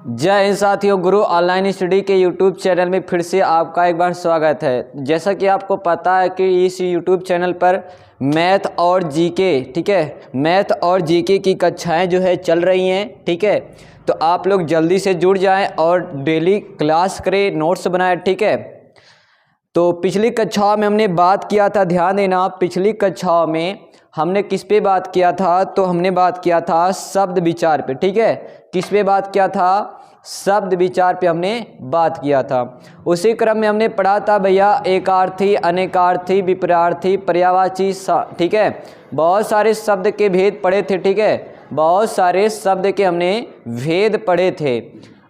जय हिंद साथियों, गुरु online study के यूट्यूब चैनल में फिर से आपका एक बार स्वागत है। जैसा कि आपको पता है कि इस यूट्यूब चैनल पर मैथ और जीके, ठीक है, मैथ और जीके की कक्षाएं जो है चल रही हैं, ठीक है। तो आप लोग जल्दी से जुड़ जाएं और डेली क्लास करें, नोट्स बनाएं, ठीक है। तो पिछली कक्षाओं में हमने बात किया था, ध्यान देना, पिछली कक्षाओं में हमने किस पे बात किया था? तो हमने बात किया था शब्द विचार पे, ठीक है। किस पे बात किया था? शब्द विचार पे हमने बात किया था। उसी क्रम में हमने पढ़ा था भैया एकार्थी, अनेकार्थी, विपरीतार्थी, पर्यायवाची, ठीक है। बहुत सारे शब्द के भेद पढ़े थे, ठीक है। बहुत सारे शब्द के हमने भेद पढ़े थे।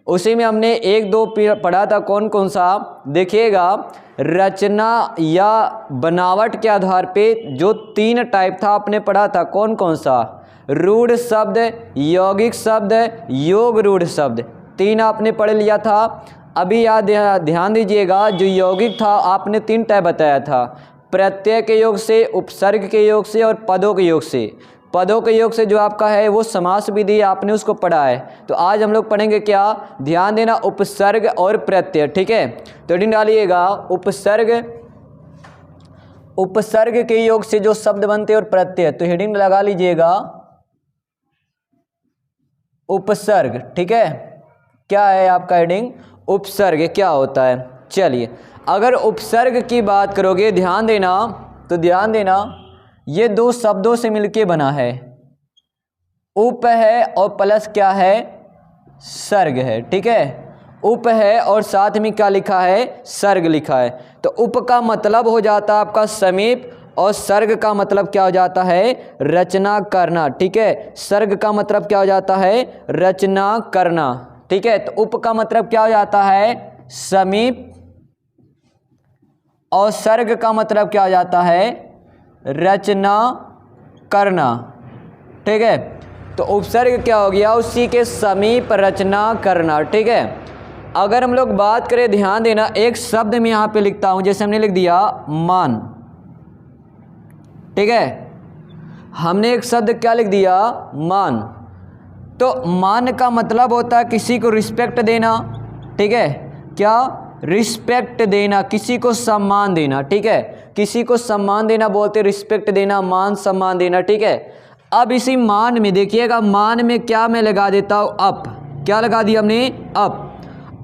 उसी में हमने एक दो पढ़ा था, कौन कौन सा देखिएगा। रचना या बनावट के आधार पे जो 3 टाइप था आपने पढ़ा था, कौन कौन सा? रूढ़ शब्द, यौगिक शब्द, योग रूढ़ शब्द, 3 आपने पढ़ लिया था। अभी याद ध्यान दीजिएगा, जो यौगिक था आपने 3 टाइप बताया था, प्रत्यय के योग से, उपसर्ग के योग से और पदों के योग से। पदों के योग से जो आपका है वो समास विधि, आपने उसको पढ़ा है। तो आज हम लोग पढ़ेंगे क्या? ध्यान देना, उपसर्ग और प्रत्यय, ठीक है। तो हेडिंग डालिएगा उपसर्ग, उपसर्ग के योग से जो शब्द बनते हैं और प्रत्यय। तो हेडिंग लगा लीजिएगा उपसर्ग, ठीक है। क्या है आपका हेडिंग? उपसर्ग क्या होता है? चलिए, अगर उपसर्ग की बात करोगे, ध्यान देना, तो ध्यान देना, ये 2 शब्दों से मिलके बना है। उप है और प्लस क्या है? सर्ग है, ठीक है। उप है और साथ में क्या लिखा है? सर्ग लिखा है। तो उप का मतलब हो जाता है आपका समीप, और सर्ग का मतलब क्या हो जाता है? रचना करना, ठीक है। सर्ग का मतलब क्या हो जाता है? रचना करना, ठीक है। तो उप का मतलब क्या हो जाता है? समीप, और सर्ग का मतलब क्या हो जाता है? रचना करना, ठीक है। तो उपसर्ग क्या हो गया? उसी के समीप रचना करना, ठीक है। अगर हम लोग बात करें, ध्यान देना, एक शब्द में यहाँ पे लिखता हूँ, जैसे हमने लिख दिया मान, ठीक है। हमने एक शब्द क्या लिख दिया? मान। तो मान का मतलब होता है किसी को रिस्पेक्ट देना, ठीक है। क्या? रिस्पेक्ट देना, किसी को सम्मान देना, ठीक है। किसी को सम्मान देना बोलते, रिस्पेक्ट देना, मान सम्मान देना, ठीक है। अब इसी मान में देखिएगा, मान में क्या मैं लगा देता हूँ? अप। क्या लगा दिया हमने?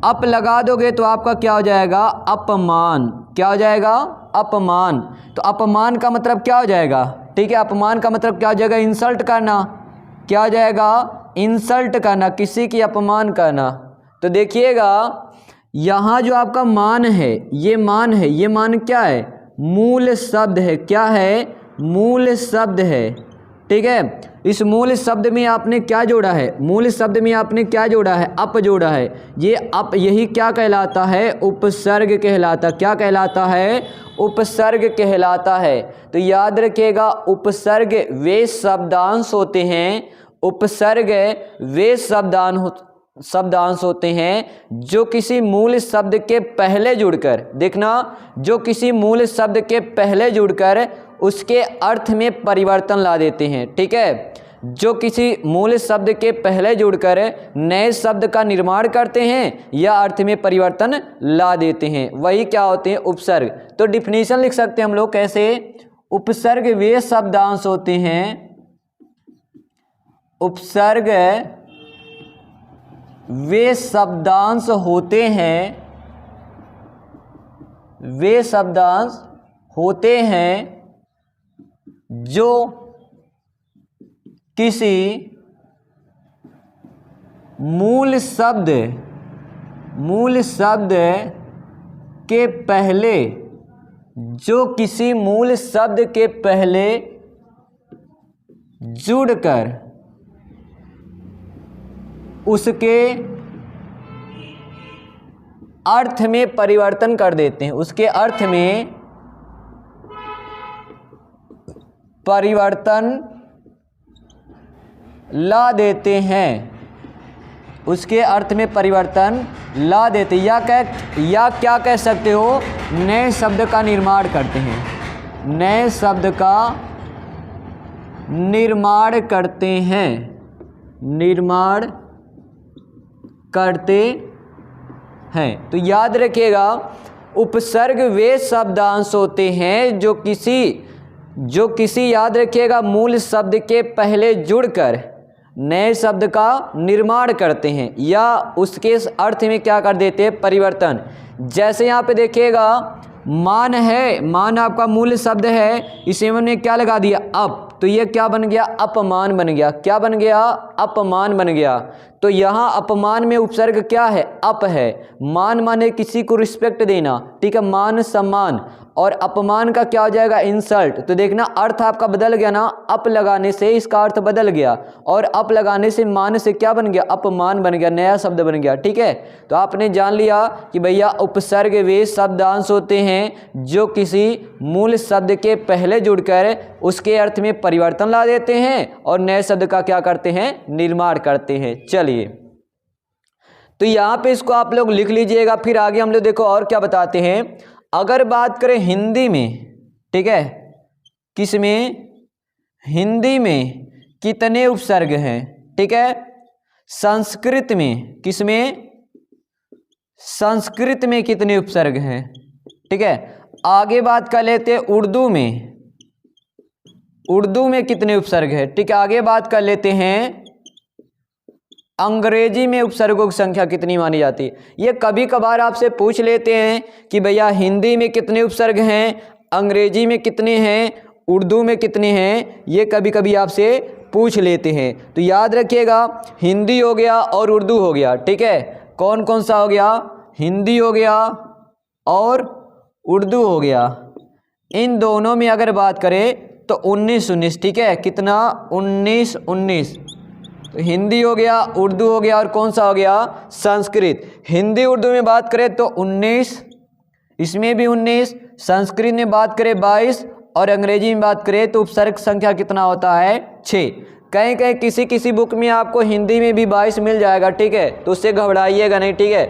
अप लगा दोगे तो आपका क्या हो जाएगा? अपमान। क्या हो जाएगा? अपमान। तो अपमान का मतलब क्या हो जाएगा? ठीक है, अपमान का मतलब क्या हो जाएगा? इंसल्ट करना। क्या हो जाएगा? इंसल्ट करना, किसी की अपमान करना। तो देखिएगा, यहाँ जो आपका मान है, ये मान है, ये मान क्या है? मूल शब्द है। क्या है? मूल शब्द है, ठीक है। इस मूल शब्द में आपने क्या जोड़ा है? मूल शब्द में आपने क्या जोड़ा है? अप जोड़ा है। ये अप, यही क्या कहलाता है? उपसर्ग कहलाता। क्या कहलाता है? उपसर्ग कहलाता है। तो याद रखिएगा, उपसर्ग वे शब्दांश होते हैं, उपसर्ग वे शब्दांश होते हैं जो किसी मूल शब्द के पहले जुड़कर, देखना, जो किसी मूल शब्द के पहले जुड़कर उसके अर्थ में परिवर्तन ला देते हैं, ठीक है। जो किसी मूल शब्द के पहले जुड़कर नए शब्द का निर्माण करते हैं या अर्थ में परिवर्तन ला देते हैं, वही क्या होते हैं? उपसर्ग। तो डिफिनीशन लिख सकते हैं हम लोग कैसे? उपसर्ग वे शब्दांश होते हैं, उपसर्ग वे शब्दांश होते हैं, वे शब्दांश होते हैं जो किसी मूल शब्द के पहले, जो किसी मूल शब्द के पहले जुड़कर उसके अर्थ में परिवर्तन कर देते हैं, उसके अर्थ में परिवर्तन ला देते हैं, उसके अर्थ में परिवर्तन ला देते, या क्या कह सकते हो? नए शब्द का निर्माण करते हैं, नए शब्द का निर्माण करते हैं, निर्माण करते हैं। तो याद रखिएगा, उपसर्ग वे शब्दांश होते हैं जो किसी याद रखिएगा मूल शब्द के पहले जुड़कर नए शब्द का निर्माण करते हैं या उसके अर्थ में क्या कर देते हैं, परिवर्तन। जैसे यहाँ पे देखिएगा, मान है, मान आपका मूल शब्द है, इसे मैंने क्या लगा दिया, अप, तो ये क्या बन गया, अपमान बन गया। क्या बन गया, अपमान बन गया। तो यहाँ अपमान में उपसर्ग क्या है, अप है। मान माने किसी को रिस्पेक्ट देना, ठीक है, मान सम्मान, और अपमान का क्या हो जाएगा, इंसल्ट। तो देखना अर्थ आपका बदल गया ना, अप लगाने से इसका अर्थ बदल गया, और अप लगाने से मान से क्या बन गया, अपमान बन गया, नया शब्द बन गया। ठीक है, तो आपने जान लिया कि भैया उपसर्ग वे शब्दांश होते हैं जो किसी मूल शब्द के पहले जुड़कर उसके अर्थ में परिवर्तन ला देते हैं और नए शब्द का क्या करते हैं, निर्माण करते हैं। चलिए, तो यहाँ पे इसको आप लोग लिख लीजिएगा। फिर आगे हम लोग देखो और क्या बताते हैं। अगर बात करें हिंदी में, ठीक है, किसमें, हिंदी में कितने उपसर्ग हैं, ठीक है, संस्कृत में, किसमें, संस्कृत में कितने उपसर्ग हैं, ठीक है। आगे बात कर लेते हैं उर्दू में, उर्दू में कितने उपसर्ग है, ठीक है। आगे बात कर लेते हैं अंग्रेजी में उपसर्गों की संख्या कितनी मानी जाती है। ये कभी कभार आपसे पूछ लेते हैं कि भैया हिंदी में कितने उपसर्ग हैं, अंग्रेजी में कितने हैं, उर्दू में कितने हैं, ये कभी कभी आपसे पूछ लेते हैं। तो याद रखिएगा, हिंदी हो गया और उर्दू हो गया, ठीक है। कौन कौन सा हो गया, हिंदी हो गया और उर्दू हो गया। इन दोनों में अगर बात करें तो 19-19, ठीक है, कितना, 19-19। तो हिंदी हो गया, उर्दू हो गया और कौन सा हो गया, संस्कृत। हिंदी उर्दू में बात करें तो 19, इसमें भी 19, संस्कृत में बात करें 22 और अंग्रेजी में बात करें तो उपसर्ग संख्या कितना होता है, 6। कहीं कहीं किसी बुक में आपको हिंदी में भी 22 मिल जाएगा, ठीक है, तो उससे घबराइएगा नहीं, ठीक है।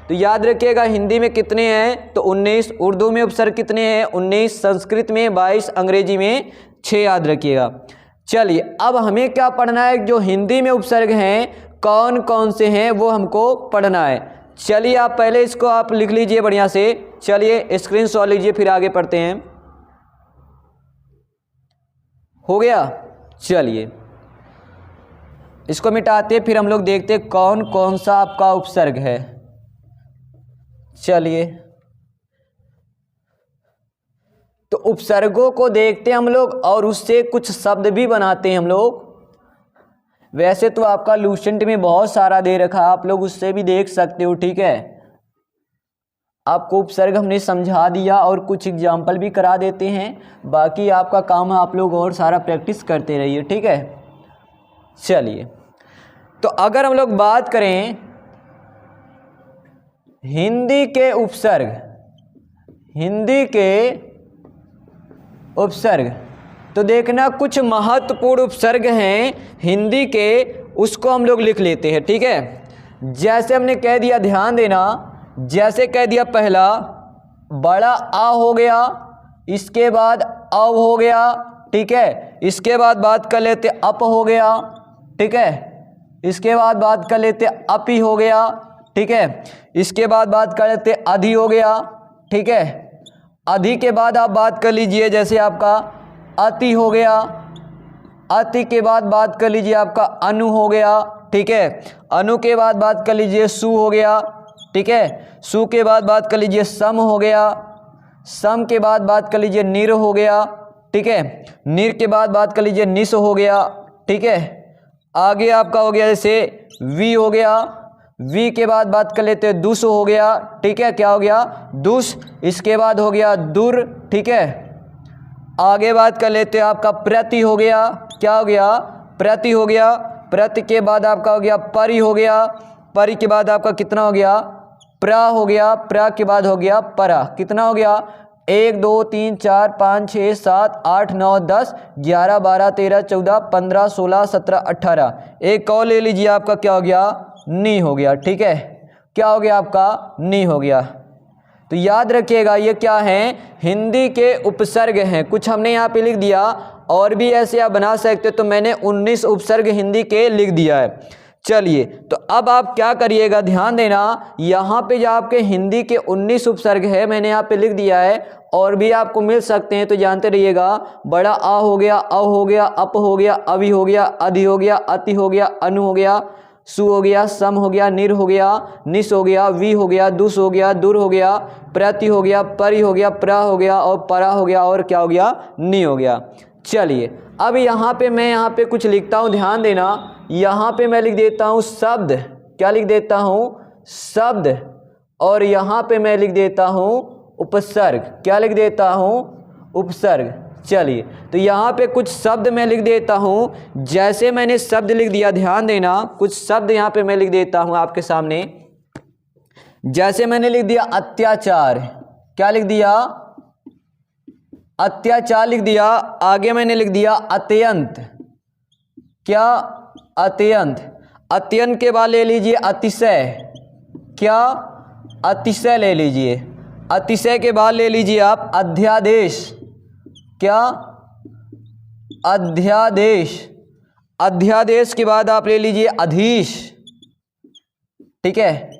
तो याद रखिएगा, हिंदी में कितने हैं तो 19, उर्दू में उपसर्ग कितने हैं 19, संस्कृत में 22, अंग्रेजी में 6, याद रखिएगा। चलिए, अब हमें क्या पढ़ना है, जो हिंदी में उपसर्ग हैं कौन कौन से हैं वो हमको पढ़ना है। चलिए, आप पहले इसको आप लिख लीजिए बढ़िया से। चलिए स्क्रीनशॉट लीजिए, फिर आगे पढ़ते हैं। हो गया, चलिए इसको मिटाते, फिर हम लोग देखते कौन कौन सा आपका उपसर्ग है। चलिए, तो उपसर्गों को देखते हैं हम लोग और उससे कुछ शब्द भी बनाते हैं हम लोग। वैसे तो आपका लूसेंट में बहुत सारा दे रखा है, आप लोग उससे भी देख सकते हो, ठीक है। आपको उपसर्ग हमने समझा दिया और कुछ एग्जाम्पल भी करा देते हैं। बाकी आपका काम है, आप लोग और सारा प्रैक्टिस करते रहिए, ठीक है। चलिए, तो अगर हम लोग बात करें हिंदी के उपसर्ग, हिंदी के उपसर्ग, तो देखना कुछ महत्वपूर्ण उपसर्ग हैं हिंदी के, उसको हम लोग लिख लेते हैं, ठीक है। जैसे हमने कह दिया, ध्यान देना, जैसे कह दिया पहला बड़ा आ हो गया, इसके बाद अव हो गया, ठीक है। इसके बाद बात कर लेते अप हो गया, ठीक है। इसके बाद बात कर लेते अपी हो गया, ठीक है। इसके बाद बात कर लेते अधि हो गया, ठीक है। अधि के बाद आप बात कर लीजिए जैसे आपका अति हो गया, अति के बाद बात कर लीजिए आपका अनु हो गया, ठीक है। अनु के बाद बात कर लीजिए सु हो गया, ठीक है। सु के बाद बात कर लीजिए सम हो गया, सम के बाद बात कर लीजिए निर हो गया, ठीक है। निर के बाद बात कर लीजिए निस हो गया, ठीक है। आगे आपका हो गया जैसे वी हो गया, वी के बाद बात कर लेते हैं दुस हो गया, ठीक है। क्या हो गया, दुस। इसके बाद हो गया दुर, ठीक है। आगे बात कर लेते हैं आपका प्रति हो गया, क्या हो गया, प्रति हो गया। प्रति के बाद आपका हो गया परि हो गया, परि के बाद आपका कितना हो गया, प्रा हो गया। प्रा के बाद हो गया परा, कितना हो गया, 1 2 3 4 5 6 7 8 9 10 11 12 13 14 15 16 17 18। एक और ले लीजिए, आपका क्या हो गया, नी हो गया, ठीक है। क्या हो गया आपका, नी हो गया। तो याद रखिएगा ये क्या है, हिंदी के उपसर्ग हैं। कुछ हमने यहाँ पे लिख दिया, और भी ऐसे आप बना सकते हो। तो मैंने 19 उपसर्ग हिंदी के लिख दिया है। चलिए, तो अब आप क्या करिएगा, ध्यान देना, यहाँ पे जो आपके हिंदी के 19 उपसर्ग है मैंने यहाँ पे लिख दिया है, और भी आपको मिल सकते हैं तो जानते रहिएगा। बड़ा आ हो गया, अ हो गया, अप हो गया, अवि हो गया, अधि हो गया, अति हो गया, अनु हो गया, सु हो गया, सम हो गया, निर हो गया, निस हो गया, वी हो गया, दुस हो गया, दुर हो गया, प्रति हो गया, परि हो गया, प्र हो गया, और परा हो गया, और क्या हो गया, नि हो गया। चलिए, अब यहाँ पे मैं यहाँ पे कुछ लिखता हूँ, ध्यान देना। यहाँ पे मैं लिख देता हूँ शब्द, क्या लिख देता हूँ, शब्द, और यहाँ पे मैं लिख देता हूँ उपसर्ग, क्या लिख देता हूँ, उपसर्ग। चलिए, तो यहाँ पे कुछ शब्द मैं लिख देता हूँ। जैसे मैंने शब्द लिख दिया, ध्यान देना, कुछ शब्द यहाँ पे मैं लिख देता हूँ आपके सामने। जैसे मैंने लिख दिया अत्याचार, क्या लिख दिया, अत्याचार लिख दिया। आगे मैंने लिख दिया अत्यंत, क्या, अत्यंत। अत्यंत के बाद ले लीजिए अतिशय, क्या, अतिशय ले लीजिए। अतिशय के बाद ले लीजिए आप अध्यादेश, क्या, अध्यादेश। अध्यादेश के बाद आप ले लीजिए अधीश, ठीक है।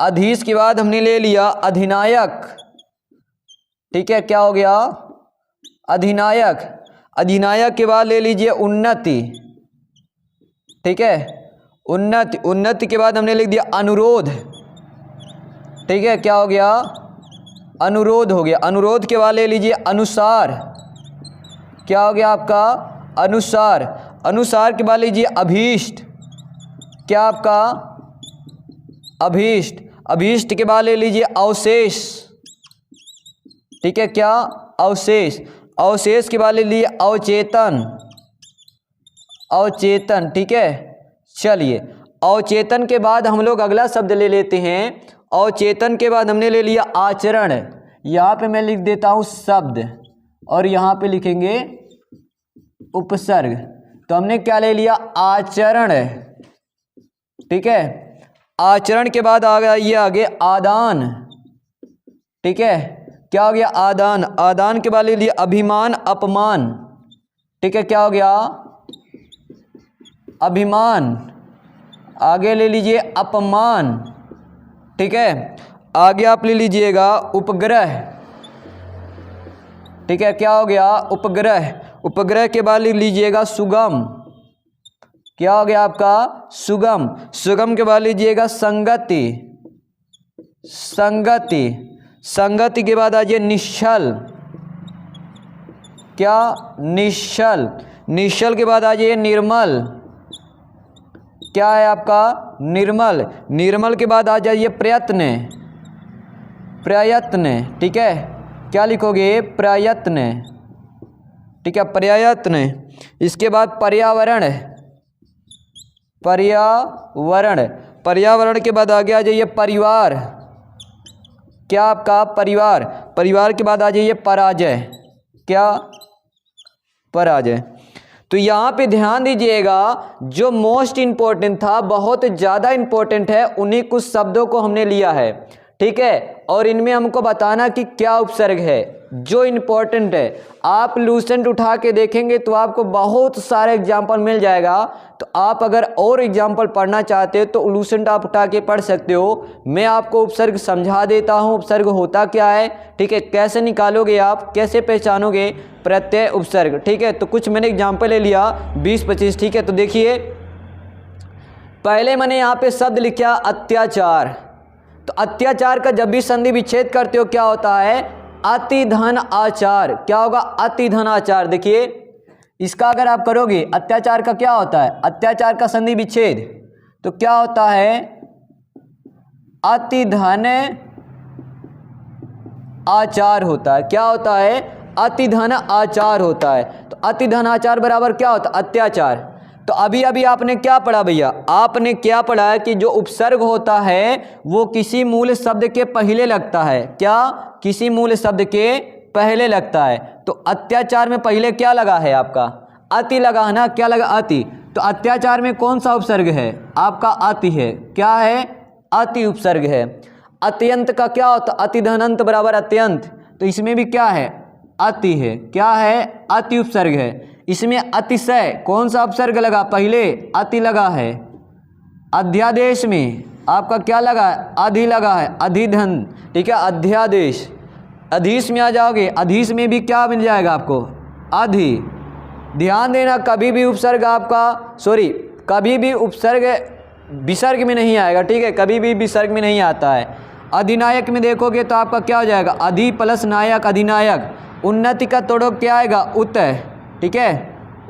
अधीश के बाद हमने ले लिया अधिनायक, ठीक है, क्या हो गया, अधिनायक। अधिनायक के बाद ले लीजिए उन्नति, ठीक है, उन्नति। उन्नति के बाद हमने लिख दिया अनुरोध, ठीक है, क्या हो गया, अनुरोध हो गया। अनुरोध के बाद ले लीजिए अनुसार, क्या हो गया आपका, अनुसार। अनुसार के बाद लीजिए अभीष्ट, क्या आपका, अभीष्ट। अभीष्ट के बाद ले लीजिए अवशेष, ठीक है, क्या, अवशेष। अवशेष के बाद ले लीजिए अवचेतन, अवचेतन, ठीक है। चलिए, अवचेतन के बाद हम लोग अगला शब्द ले लेते हैं। अवचेतन के बाद हमने ले लिया आचरण। यहाँ पे मैं लिख देता हूँ शब्द, और यहाँ पे लिखेंगे उपसर्ग। तो हमने क्या ले लिया, आचरण, ठीक है। आचरण के बाद आ गया ये आगे आदान, ठीक है, क्या हो गया, आदान। आदान के बाद ले लिया अभिमान अपमान, ठीक है, क्या हो गया, अभिमान। आगे ले लीजिए अपमान, ठीक है। आगे आप ले लीजिएगा उपग्रह, ठीक है, क्या हो गया, उपग्रह। उपग्रह के बाद ले लीजिएगा सुगम, क्या हो गया आपका, सुगम। सुगम के बाद लीजिएगा संगति, संगति। संगति के बाद आ जाइए निश्चल, क्या, निश्चल। निश्चल के बाद आ जाइए निर्मल, क्या है आपका, निर्मल। निर्मल के बाद आ जाइए प्रयत्न, प्रयत्न, ठीक है, क्या लिखोगे, प्रयत्न, ठीक है, प्रयत्न। इसके बाद पर्यावरण, पर्यावरण। पर्यावरण के बाद आगे आ जाइए परिवार, क्या आपका, परिवार। परिवार के बाद आ जाइए पराजय, क्या, पराजय। तो यहाँ पे ध्यान दीजिएगा, जो मोस्ट इम्पोर्टेंट था, बहुत ज़्यादा इम्पोर्टेंट है, उन्हीं कुछ शब्दों को हमने लिया है, ठीक है। और इनमें हमको बताना कि क्या उपसर्ग है जो इम्पोर्टेंट है। आप लूसेंट उठा के देखेंगे तो आपको बहुत सारे एग्जाम्पल मिल जाएगा। तो आप अगर और एग्जाम्पल पढ़ना चाहते हो तो लूसेंट आप उठा के पढ़ सकते हो। मैं आपको उपसर्ग समझा देता हूँ, उपसर्ग होता क्या है, ठीक है, कैसे निकालोगे आप, कैसे पहचानोगे प्रत्यय उपसर्ग, ठीक है। तो कुछ मैंने एग्जाम्पल ले लिया 20-25, ठीक है। तो देखिए, पहले मैंने यहाँ पे शब्द लिखा अत्याचार। तो अत्याचार का जब भी संधि विच्छेद करते हो क्या होता है, अति धन आचार, क्या होगा, अति धन आचार। देखिए, इसका अगर आप करोगे, अत्याचार का क्या होता है, अत्याचार का संधि विच्छेद, तो क्या होता है, अति धन आचार होता है, क्या होता है, अति धन आचार होता है। तो अति धन आचार बराबर क्या होता है, अत्याचार। तो अभी अभी आपने क्या पढ़ा भैया, आपने क्या पढ़ा है कि जो उपसर्ग होता है वो किसी मूल शब्द के पहले लगता है, क्या, किसी मूल शब्द के पहले लगता है। तो अत्याचार में पहले क्या लगा है आपका, अति लगा है ना, क्या लगा, अति। तो अत्याचार में कौन सा उपसर्ग है आपका, अति है, क्या है, अति उपसर्ग है। अत्यंत का क्या होता, अति धनंत बराबर अत्यंत, तो इसमें भी क्या है, अति है, क्या है, अति उपसर्ग है। इसमें अतिशय कौन सा उपसर्ग लगा, पहले अति लगा है, अध्यादेश में आपका क्या लगा है, अधि लगा है, अधिधन, ठीक है। अध्यादेश, अधीश में आ जाओगे, अधीश में भी क्या मिल जाएगा आपको, अधि। ध्यान देना कभी भी उपसर्ग आपका कभी भी उपसर्ग विसर्ग में नहीं आएगा, ठीक है, कभी भी विसर्ग में नहीं आता है। अधिनायक में देखोगे तो आपका क्या हो जाएगा, अधि प्लस नायक, अधिनायक। उन्नति का तोड़ो क्या आएगा, उत, ठीक है,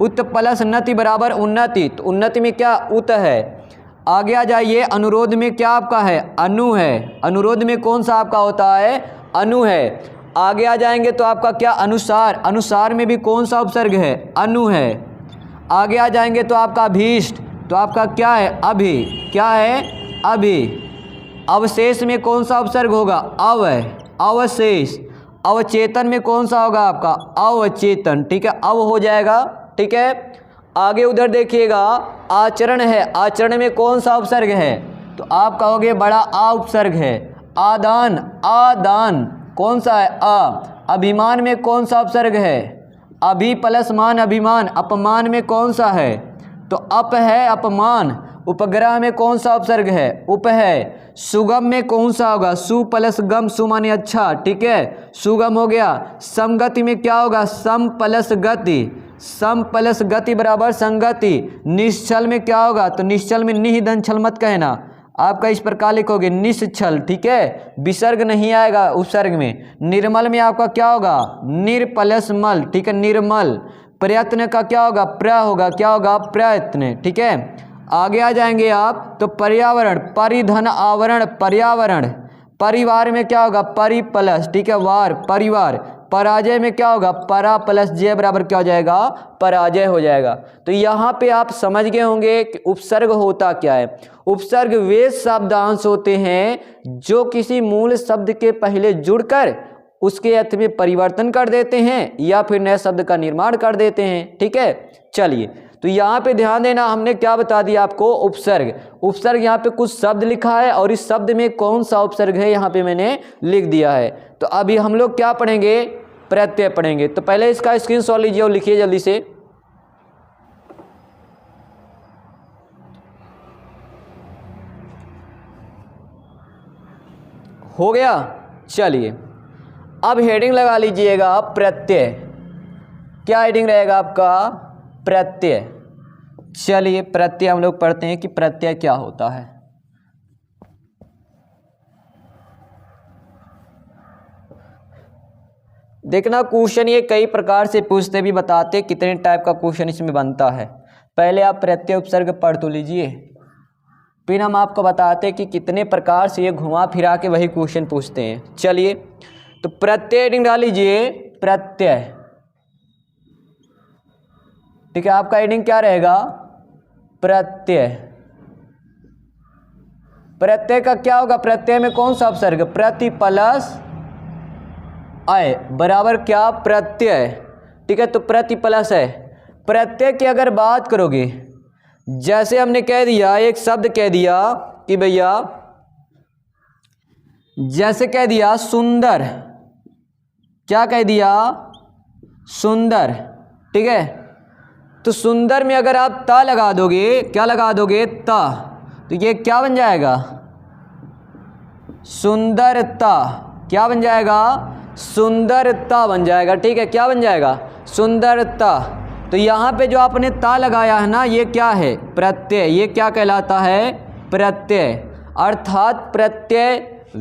उत प्लस नति बराबर उन्नति, तो उन्नति में क्या, उत है। आगे आ जाइए, अनुरोध में क्या आपका है, अनु है, अनुरोध में कौन सा आपका होता है, अनु है। आगे आ जाएंगे तो आपका क्या, अनुसार, अनुसार में भी कौन सा उपसर्ग है, अनु है। आगे आ जाएंगे तो आपका अभीष्ट, तो आपका क्या है, अभि, क्या है, अभि। अवशेष में कौन सा उपसर्ग होगा, अव है, अवशेष। अवचेतन में कौन सा होगा आपका, अवचेतन, ठीक है, अव हो जाएगा, ठीक है। आगे उधर देखिएगा, आचरण है, आचरण में कौन सा उपसर्ग है, तो आप कहोगे बड़ा आ उपसर्ग है। आदान, आदान कौन सा है, अ। अभिमान में कौन सा उपसर्ग है, अभि प्लस मान, अभिमान। अपमान में कौन सा है, तो अप है, अपमान। उपग्रह में कौन सा उपसर्ग है, उप है। सुगम में कौन सा होगा, सु प्लस गम, सु माने अच्छा, ठीक है, सुगम हो गया। समगति में क्या होगा, सम प्लस गति, सम प्लस गति बराबर संगति। निश्चल में क्या होगा, तो निश्चल में निधन छल मत कहना, आपका इस प्रकार लिखोगे निश्चल, ठीक है, विसर्ग नहीं आएगा उपसर्ग में। निर्मल में आपका क्या होगा, निर प्लस मल, ठीक है, निर्मल। प्रयत्न का क्या होगा, प्र होगा, क्या होगा, प्रयत्न, ठीक है। आगे आ जाएंगे आप तो पर्यावरण, परिधन आवरण, पर्यावरण। परिवार में क्या होगा, परि प्लस, ठीक है, वार, परिवार। पराजय में क्या होगा, परा प्लस जय बराबर क्या हो जाएगा, पराजय हो जाएगा। तो यहाँ पे आप समझ गए होंगे कि उपसर्ग होता क्या है। उपसर्ग वे शब्दांश होते हैं जो किसी मूल शब्द के पहले जुड़कर उसके अर्थ में परिवर्तन कर देते हैं या फिर नए शब्द का निर्माण कर देते हैं, ठीक है। चलिए, तो यहाँ पे ध्यान देना, हमने क्या बता दिया आपको, उपसर्ग। उपसर्ग यहाँ पे कुछ शब्द लिखा है और इस शब्द में कौन सा उपसर्ग है यहाँ पे मैंने लिख दिया है। तो अभी हम लोग क्या पढ़ेंगे, प्रत्यय पढ़ेंगे। तो पहले इसका स्क्रीनशॉट लीजिए और लिखिए जल्दी से। हो गया, चलिए अब हेडिंग लगा लीजिएगा, प्रत्यय। क्या हेडिंग रहेगा आपका, प्रत्यय। चलिए प्रत्यय हम लोग पढ़ते हैं कि प्रत्यय क्या होता है। देखना क्वेश्चन ये कई प्रकार से पूछते भी बताते कितने टाइप का क्वेश्चन इसमें बनता है। पहले आप प्रत्यय उपसर्ग पढ़ तो लीजिए, फिर हम आपको बताते कि कितने प्रकार से ये घुमा फिरा के वही क्वेश्चन पूछते हैं। चलिए तो प्रत्यय हेडिंग डाल लीजिए, प्रत्यय, ठीक है। आपका हेडिंग क्या रहेगा, प्रत्यय। प्रत्यय का क्या होगा, प्रत्यय में कौन सा उपसर्ग, प्रति प्लस अय बराबर क्या, प्रत्यय, ठीक है। तो प्रति प्लस है। प्रत्यय की अगर बात करोगे, जैसे हमने कह दिया, एक शब्द कह दिया कि भैया, जैसे कह दिया सुंदर, क्या कह दिया, सुंदर, ठीक है। तो सुंदर में अगर आप ता लगा दोगे, क्या लगा दोगे, ता, तो ये क्या बन जाएगा, सुंदरता। क्या बन जाएगा, सुंदरता बन जाएगा, ठीक है। क्या बन जाएगा, सुंदरता। तो यहाँ पे जो आपने ता लगाया है ना, ये क्या है, प्रत्यय। ये क्या कहलाता है, प्रत्यय। अर्थात प्रत्यय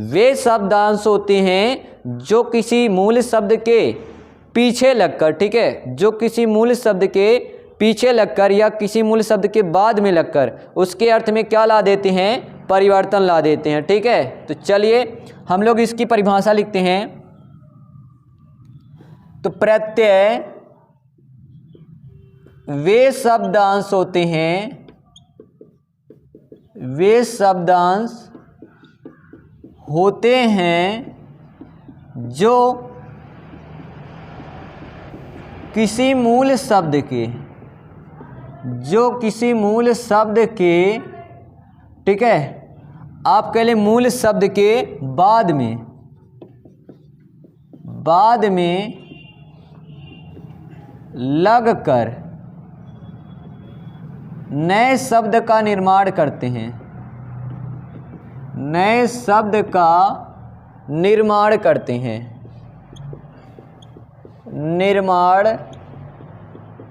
वे शब्दांश होते हैं जो किसी मूल शब्द के पीछे लगकर, ठीक है, जो किसी मूल शब्द के पीछे लगकर या किसी मूल शब्द के बाद में लगकर उसके अर्थ में क्या ला देते हैं, परिवर्तन ला देते हैं, ठीक है। तो चलिए हम लोग इसकी परिभाषा लिखते हैं। तो प्रत्यय वे शब्दांश होते हैं, वे शब्दांश होते हैं जो किसी मूल शब्द के, जो किसी मूल शब्द के, ठीक है, आप कह लें मूल शब्द के बाद में लगकर नए शब्द का निर्माण करते हैं, नए शब्द का निर्माण करते हैं, निर्माण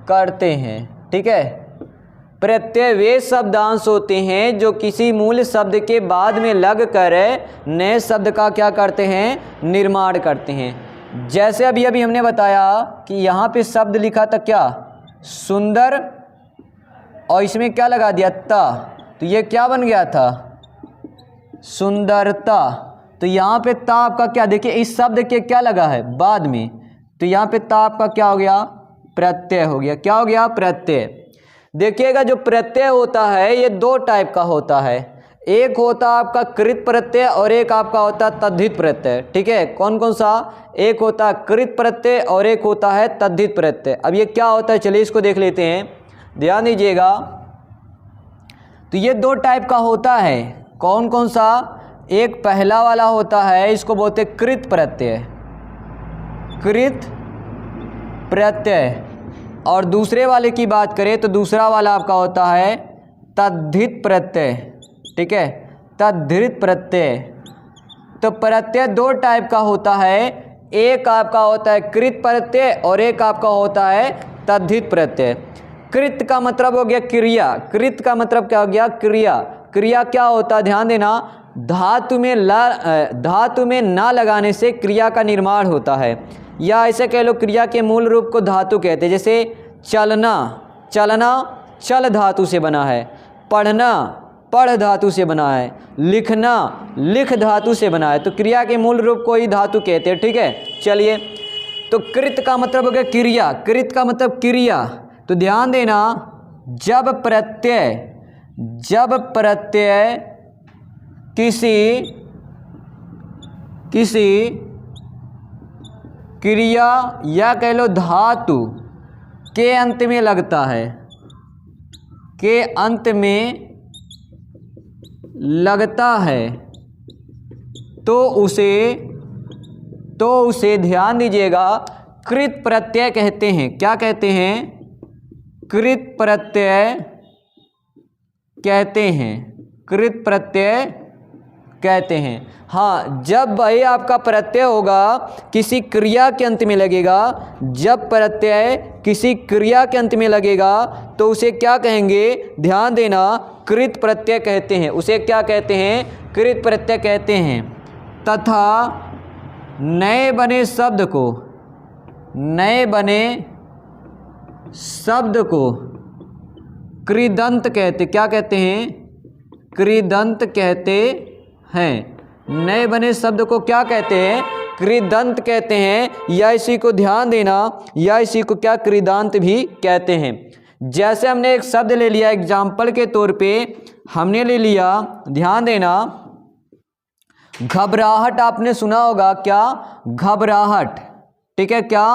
करते हैं। ठीक है, प्रत्यय वे शब्दांश होते हैं जो किसी मूल शब्द के बाद में लग कर नए शब्द का क्या करते हैं, निर्माण करते हैं। जैसे अभी अभी हमने बताया कि यहाँ पे शब्द लिखा था क्या, सुंदर, और इसमें क्या लगा दिया, ता, तो ये क्या बन गया था, सुंदरता। तो यहाँ पे ता आपका क्या, देखिए इस शब्द के क्या लगा है बाद में, तो यहाँ पे ता आपका क्या हो गया, प्रत्यय हो गया। क्या हो गया, प्रत्यय। देखिएगा जो प्रत्यय होता है ये दो टाइप का होता है, एक होता है आपका कृत प्रत्यय और एक आपका होता है तद्धित प्रत्यय। ठीक है, कौन कौन सा, एक होता है कृत प्रत्यय और एक होता है तद्धित प्रत्यय। अब ये क्या होता है, चलिए इसको देख लेते हैं, ध्यान दीजिएगा। तो ये दो टाइप का होता है, कौन कौन सा, एक पहला वाला होता है इसको बोलते हैं कृत प्रत्यय, कृत प्रत्यय, और दूसरे वाले की बात करें तो दूसरा वाला आपका होता है तद्धित प्रत्यय। ठीक है, तद्धित प्रत्यय। तो प्रत्यय दो टाइप का होता है, एक आपका होता है कृत प्रत्यय और एक आपका होता है तद्धित प्रत्यय। कृत का मतलब हो गया क्रिया, कृत का मतलब क्या हो गया, क्रिया। क्रिया क्या होता है, ध्यान देना, धातु में ना लगाने से क्रिया का निर्माण होता है, या ऐसे कह लो क्रिया के मूल रूप को धातु कहते हैं। जैसे चलना, चलना चल धातु से बना है, पढ़ना पढ़ धातु से बना है, लिखना लिख धातु से बना है, तो क्रिया के मूल रूप को ही धातु कहते हैं। ठीक है, चलिए, तो कृत का मतलब हो गया क्रिया, कृत का मतलब क्रिया। तो ध्यान देना, जब प्रत्यय किसी क्रिया या कह लो धातु के अंत में लगता है, के अंत में लगता है, तो उसे ध्यान दीजिएगा कृत प्रत्यय कहते हैं। क्या कहते हैं, कृत प्रत्यय कहते हैं, कृत प्रत्यय कहते हैं। हाँ, जब भाई आपका प्रत्यय होगा किसी क्रिया के अंत में लगेगा, जब प्रत्यय किसी क्रिया के अंत में लगेगा तो उसे क्या कहेंगे, ध्यान देना, कृत प्रत्यय कहते हैं। उसे क्या कहते हैं, कृत प्रत्यय कहते हैं। तथा नए बने शब्द को कृदंत कहते, क्या कहते हैं, कृदंत कहते हैं। नए बने शब्द को क्या कहते हैं, कृदंत कहते हैं, या इसी को ध्यान देना, या इसी को क्या, कृदांत भी कहते हैं। जैसे हमने एक शब्द ले लिया, एग्जाम्पल के तौर पे हमने ले लिया, ध्यान देना, घबराहट। आपने सुना होगा क्या, घबराहट। ठीक है, क्या,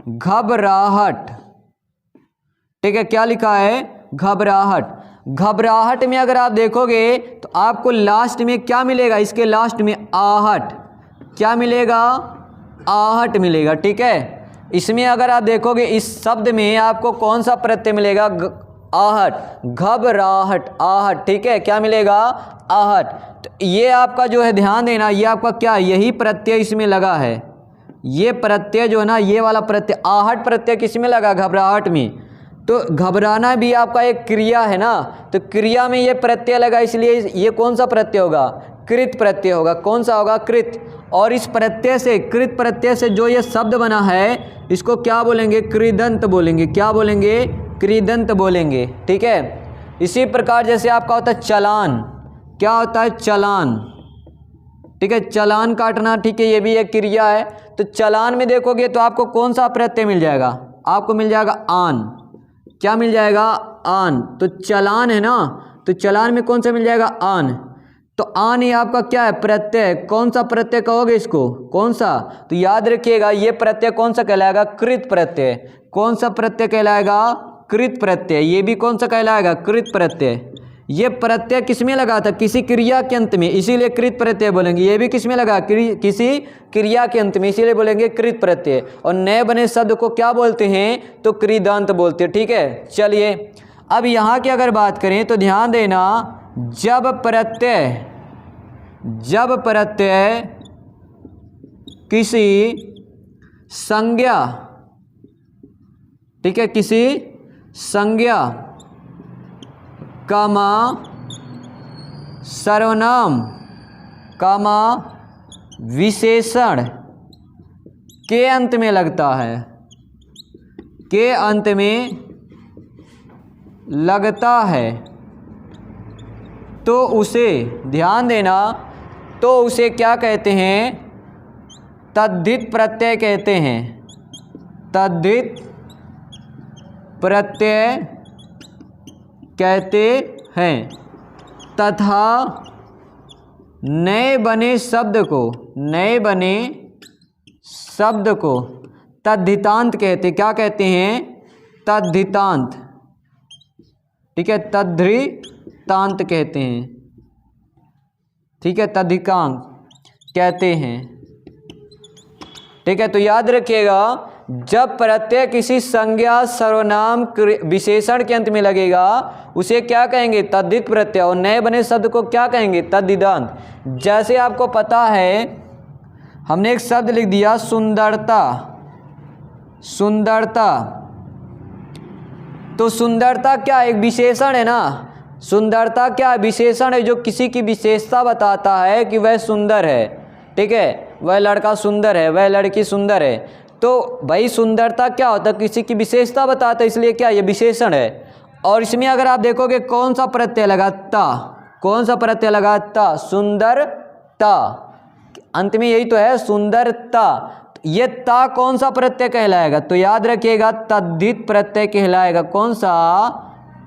घबराहट। ठीक है, क्या लिखा है, घबराहट। घबराहट में अगर आप देखोगे तो आपको लास्ट में क्या मिलेगा, इसके लास्ट में आहट, क्या मिलेगा, आहट मिलेगा। ठीक है, इसमें अगर आप देखोगे इस शब्द में आपको कौन सा प्रत्यय मिलेगा, आहट, घबराहट, आहट। ठीक है, क्या मिलेगा, आहट। तो ये आपका जो है ध्यान देना, ये आपका क्या, यही प्रत्यय इसमें लगा है, ये प्रत्यय जो है ना, ये वाला प्रत्यय आहट प्रत्यय किसमें लगा, घबराहट में। तो घबराना भी आपका एक क्रिया है ना, तो क्रिया में ये प्रत्यय लगा, इसलिए ये कौन सा प्रत्यय होगा, कृत प्रत्यय होगा। कौन सा होगा, कृत। और इस प्रत्यय से, कृत प्रत्यय से जो ये शब्द बना है इसको क्या बोलेंगे, कृदंत बोलेंगे। क्या बोलेंगे, कृदंत बोलेंगे। ठीक है, इसी प्रकार जैसे आपका होता है चालान, क्या होता है, चालान। ठीक है, चालान काटना, ठीक है, ये भी एक क्रिया है। तो चालान में देखोगे तो आपको कौन सा प्रत्यय मिल जाएगा, आपको मिल जाएगा आन। क्या मिल जाएगा, आन। तो चालान है ना, तो चालान में कौन सा मिल जाएगा, आन। तो आन ये आपका क्या है, प्रत्यय। कौन सा प्रत्यय कहोगे इसको, कौन सा, तो याद रखिएगा ये प्रत्यय कौन सा कहलाएगा, कृत प्रत्यय। कौन सा प्रत्यय कहलाएगा, कृत प्रत्यय। ये भी कौन सा कहलाएगा, कृत प्रत्यय। ये प्रत्यय किसमें लगा था, किसी क्रिया के अंत में, इसीलिए कृत प्रत्यय बोलेंगे। ये भी किसमें लगा, किसी क्रिया के अंत में, इसीलिए बोलेंगे कृत प्रत्यय। और नए बने शब्द को क्या बोलते हैं, तो कृदांत बोलते हैं। ठीक है, चलिए अब यहाँ की अगर बात करें तो ध्यान देना, जब प्रत्यय जब प्रत्यय किसी संज्ञा, ठीक है, किसी संज्ञा, कामा सर्वनाम, कामा विशेषण के अंत में लगता है, के अंत में लगता है, तो उसे, ध्यान देना, तो उसे क्या कहते हैं? तद्धित प्रत्यय कहते हैं। तद्धित प्रत्यय कहते हैं। तथा नए बने शब्द को, नए बने शब्द को तद्धितांत कहते, क्या कहते हैं? तद्धितांत, ठीक है, तद्धितांत कहते हैं, ठीक है, तद्धितांत कहते हैं, ठीक है। तो याद रखिएगा, जब प्रत्यय किसी संज्ञा, सर्वनाम, विशेषण के अंत में लगेगा उसे क्या कहेंगे? तद्धित प्रत्यय। और नए बने शब्द को क्या कहेंगे? तद्धितांत। जैसे आपको पता है, हमने एक शब्द लिख दिया सुंदरता, सुंदरता, तो सुंदरता क्या एक विशेषण है ना? सुंदरता क्या विशेषण है जो किसी की विशेषता बताता है कि वह सुंदर है, ठीक है, वह लड़का सुंदर है, वह लड़की सुंदर है। तो भाई सुंदरता क्या होता है? किसी की विशेषता बताता है, इसलिए क्या ये विशेषण है। और इसमें अगर आप देखोगे कौन सा प्रत्यय लगा? ता। कौन सा प्रत्यय लगा? ता। सुंदरता, अंत में यही तो है, सुंदरता। ये ता कौन सा प्रत्यय कहलाएगा? तो याद रखिएगा, तद्धित प्रत्यय कहलाएगा। कौन सा?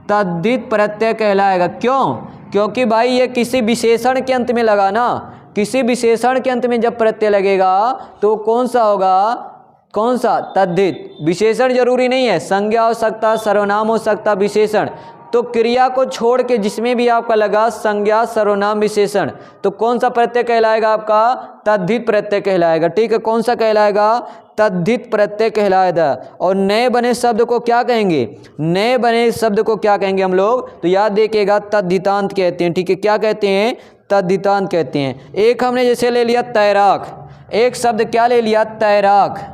तद्धित प्रत्यय कहलाएगा। क्यों? क्योंकि भाई ये किसी विशेषण के अंत में लगा ना, किसी विशेषण के अंत में जब प्रत्यय लगेगा तो कौन सा होगा? कौन सा? तद्धित। विशेषण जरूरी नहीं है, संज्ञा हो सकता, सर्वनाम हो सकता, विशेषण। तो क्रिया को छोड़ के जिसमें भी आपका लगा संज्ञा, सर्वनाम, विशेषण, तो कौन सा प्रत्यय कहलाएगा? आपका तद्धित प्रत्यय कहलाएगा, ठीक है। कौन सा कहलाएगा? तद्धित प्रत्यय कहलाएगा। और नए बने शब्द को क्या कहेंगे? नए बने शब्द को क्या कहेंगे हम लोग? तो याद देखिएगा, तद्धितांत कहते हैं, ठीक है। क्या कहते हैं? तद्धितांत कहते हैं। एक हमने जैसे ले लिया तैराक, एक शब्द क्या ले लिया? तैराक,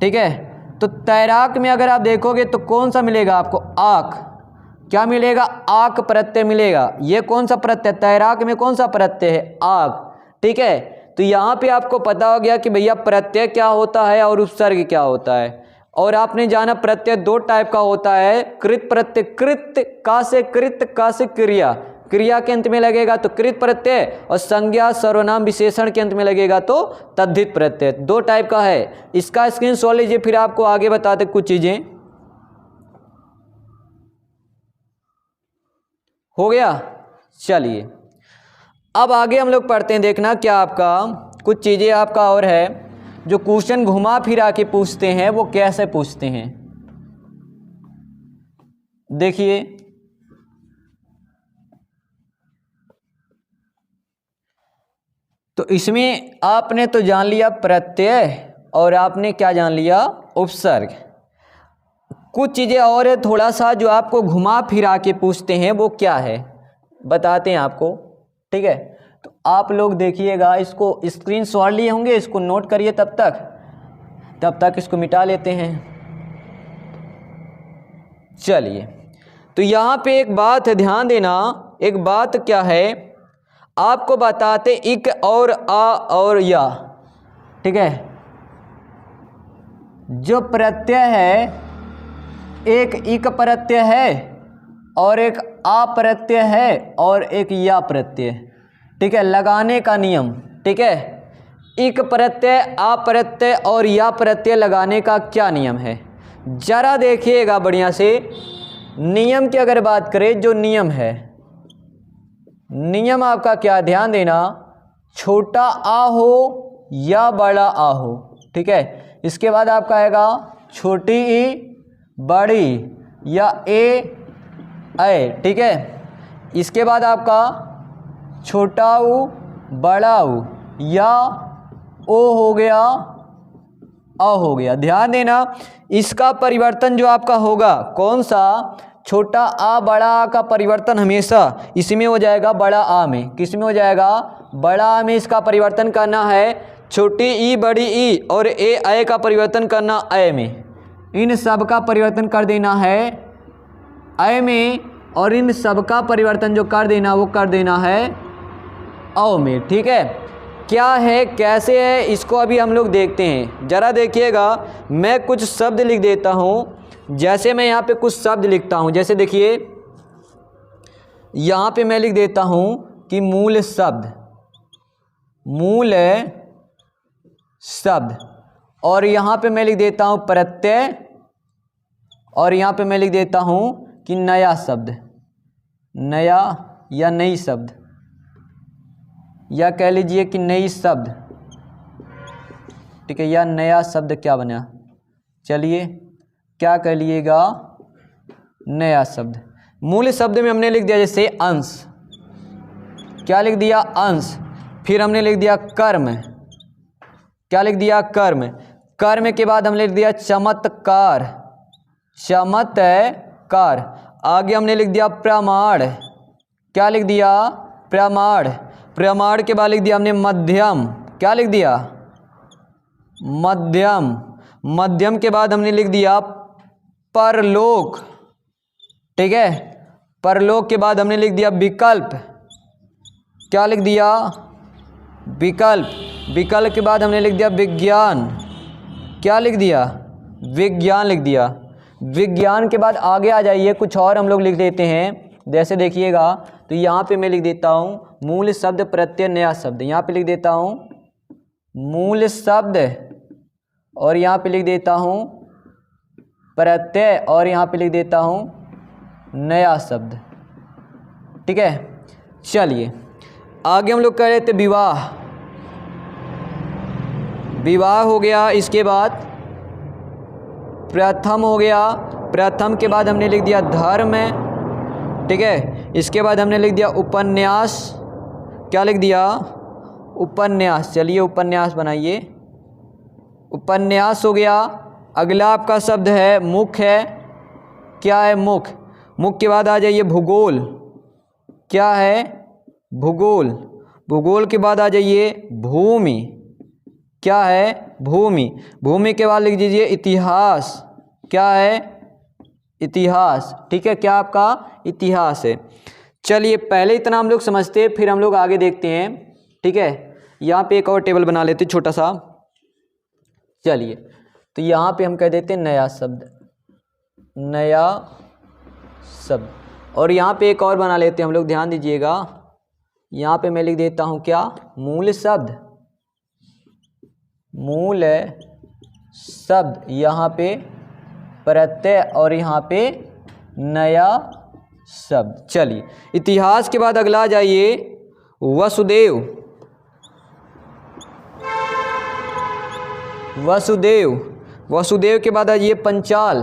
ठीक है। तो तैराक में अगर आप देखोगे तो कौन सा मिलेगा आपको? आक। क्या मिलेगा? आक प्रत्यय मिलेगा। ये कौन सा प्रत्यय? तैराक में कौन सा प्रत्यय है? आक, ठीक है। तो यहाँ पे आपको पता हो गया कि भैया प्रत्यय क्या होता है और उपसर्ग क्या होता है। और आपने जाना प्रत्यय दो टाइप का होता है, कृत प्रत्यय, कृत का से कृत, का से क्रिया, क्रिया के अंत में लगेगा तो कृत प्रत्यय, और संज्ञा, सर्वनाम, विशेषण के अंत में लगेगा तो तद्धित प्रत्यय। दो टाइप का है। इसका स्क्रीनशॉट लीजिए, फिर आपको आगे बताते कुछ चीजें। हो गया? चलिए अब आगे हम लोग पढ़ते हैं। देखना क्या आपका कुछ चीजें आपका और है जो क्वेश्चन घुमा फिरा के पूछते हैं, वो कैसे पूछते हैं। देखिए, तो इसमें आपने तो जान लिया प्रत्यय और आपने क्या जान लिया? उपसर्ग। कुछ चीज़ें और है थोड़ा सा जो आपको घुमा फिरा के पूछते हैं, वो क्या है बताते हैं आपको, ठीक है। तो आप लोग देखिएगा, इसको स्क्रीनशॉट लिए होंगे, इसको नोट करिए, तब तक इसको मिटा लेते हैं। चलिए, तो यहाँ पे एक बात है, ध्यान देना। एक बात क्या है, आपको बताते इक और आ और या, ठीक है। जो प्रत्यय है, एक इक प्रत्यय है और एक आ प्रत्यय है और एक या प्रत्यय, ठीक है। लगाने का नियम, ठीक है। इक प्रत्यय, आ प्रत्यय और या प्रत्यय लगाने का क्या नियम है, जरा देखिएगा बढ़िया से। नियम की अगर बात करें, जो नियम है, नियम आपका क्या, ध्यान देना, छोटा आ हो या बड़ा आ हो, ठीक है। इसके बाद आपका आएगा छोटी ई, बड़ी, या ए ठीक है। इसके बाद आपका छोटा ऊ, बड़ा ऊ, या ओ हो गया, अ हो गया। ध्यान देना, इसका परिवर्तन जो आपका होगा, कौन सा? छोटा आ बड़ा आ का परिवर्तन हमेशा इसमें हो जाएगा, बड़ा आ में। किस में हो जाएगा? बड़ा आ में इसका परिवर्तन करना है। छोटी ई बड़ी ई और ए का परिवर्तन करना ए में। इन सब का परिवर्तन कर देना है ए में, और इन सब का परिवर्तन जो कर देना वो कर देना है औ में। ठीक है, क्या है कैसे है इसको अभी हम लोग देखते हैं। ज़रा देखिएगा, मैं कुछ शब्द लिख देता हूँ। जैसे मैं यहाँ पे कुछ शब्द लिखता हूँ, जैसे देखिए यहाँ पे मैं लिख देता हूँ कि मूल शब्द, मूल शब्द, और यहाँ पे मैं लिख देता हूँ प्रत्यय, और यहाँ पे मैं लिख देता हूँ कि नया शब्द, नया या नई शब्द, या कह लीजिए कि नई शब्द। ठीक है, या नया शब्द क्या बना, चलिए क्या कह लीजिएगा, नया शब्द। मूल शब्द में हमने लिख दिया जैसे अंश, क्या लिख दिया? अंश। फिर हमने लिख दिया कर्म, क्या लिख दिया? कर्म। कर्म के बाद हमने लिख दिया चमत्कार, चमत्कार। आगे हमने लिख दिया प्रमाण, क्या लिख दिया? प्रमाण। प्रमाण के बाद लिख दिया हमने मध्यम, क्या लिख दिया? मध्यम। मध्यम के बाद हमने लिख दिया परलोक। ठीक है, परलोक के बाद हमने लिख दिया विकल्प, क्या लिख दिया? विकल्प। विकल्प के बाद हमने लिख दिया विज्ञान, क्या लिख दिया? विज्ञान लिख दिया। विज्ञान के बाद आगे आ जाइए, कुछ और हम लोग लिख देते हैं। जैसे देखिएगा, तो यहाँ पे मैं लिख देता हूँ मूल शब्द प्रत्यय नया शब्द। यहाँ पे लिख देता हूँ मूल शब्द, और यहाँ पे लिख देता हूँ प्रत्यय, और यहाँ पे लिख देता हूँ नया शब्द। ठीक है, चलिए आगे हम लोग कह रहे थे विवाह। विवाह हो गया, इसके बाद प्रथम हो गया। प्रथम के बाद हमने लिख दिया धर्म, ठीक है। इसके बाद हमने लिख दिया उपन्यास, क्या लिख दिया? उपन्यास। चलिए उपन्यास बनाइए, उपन्यास हो गया। अगला आपका शब्द है मुख है, क्या है? मुख। मुख के बाद आ जाइए भूगोल, क्या है? भूगोल। भूगोल के बाद आ जाइए भूमि, क्या है? भूमि। भूमि के बाद लिख दीजिए इतिहास, क्या है? इतिहास। ठीक है, क्या आपका? इतिहास है। चलिए पहले इतना हम लोग समझते हैं, फिर हम लोग आगे देखते हैं। ठीक है, यहाँ पे एक और टेबल बना लेते छोटा सा। चलिए तो यहाँ पे हम कह देते हैं नया शब्द, नया शब्द। और यहाँ पे एक और बना लेते हैं हम लोग, ध्यान दीजिएगा। यहाँ पे मैं लिख देता हूँ क्या? मूल शब्द, मूल शब्द। यहाँ पे प्रत्यय और यहाँ पे नया शब्द। चलिए इतिहास के बाद अगला जाइए वसुदेव, वसुदेव। वसुदेव के बाद आ जाइए पंचाल,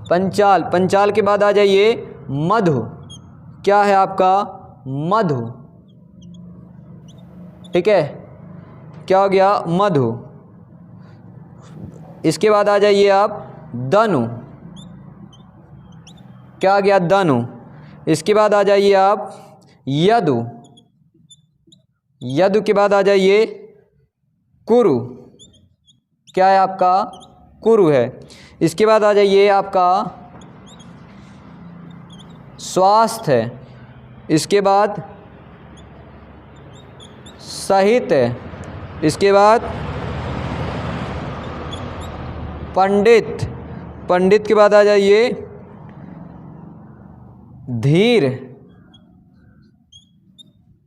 पंचाल। पंचाल के बाद आ जाइए मधु, क्या है आपका? मधु। ठीक है, क्या हो गया? मधु। इसके बाद आ जाइए आप दनु, क्या आ गया? दनु। इसके बाद आ जाइए आप यदु, यदु के बाद आ जाइए कुरु, क्या है आपका? कुरु है। इसके बाद आ जाइए आपका स्वास्थ्य है। इसके बाद साहित्य, इसके बाद पंडित, पंडित के बाद आ जाइए धीर,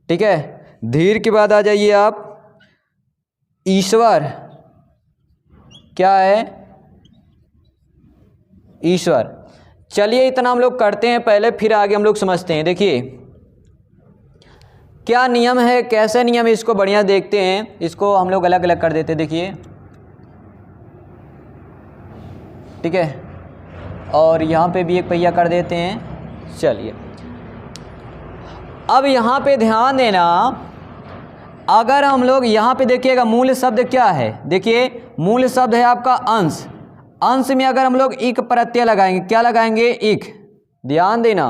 ठीक है। धीर के बाद आ जाइए आप ईश्वर, क्या है? ईश्वर। चलिए इतना हम लोग करते हैं पहले, फिर आगे हम लोग समझते हैं। देखिए क्या नियम है, कैसे नियम है, इसको बढ़िया देखते हैं। इसको हम लोग अलग अलग कर देते हैं, देखिए, ठीक है। और यहाँ पे भी एक पहिया कर देते हैं। चलिए अब यहाँ पे ध्यान देना, अगर हम लोग यहाँ पे देखिएगा मूल शब्द क्या है, देखिए मूल शब्द है आपका अंश। अंश में अगर हम लोग इक प्रत्यय लगाएंगे, क्या लगाएंगे? इक। ध्यान देना,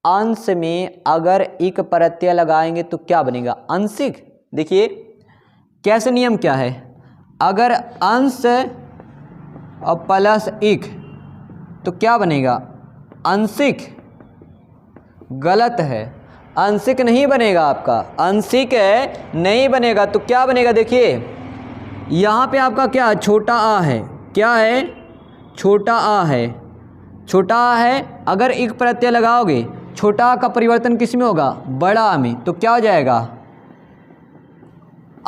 अंश में अगर इक प्रत्यय लगाएंगे तो क्या बनेगा? आंशिक। देखिए कैसे नियम क्या है, अगर अंश और प्लस इक तो क्या बनेगा? आंशिक। गलत है, आंशिक नहीं बनेगा आपका, आंशिक है नहीं बनेगा। तो क्या बनेगा? देखिए यहाँ पे आपका क्या छोटा आ है, क्या है? छोटा आ है। छोटा आ है, अगर एक प्रत्यय लगाओगे छोटा आ का परिवर्तन किस में होगा? बड़ा आ में। तो क्या हो जाएगा?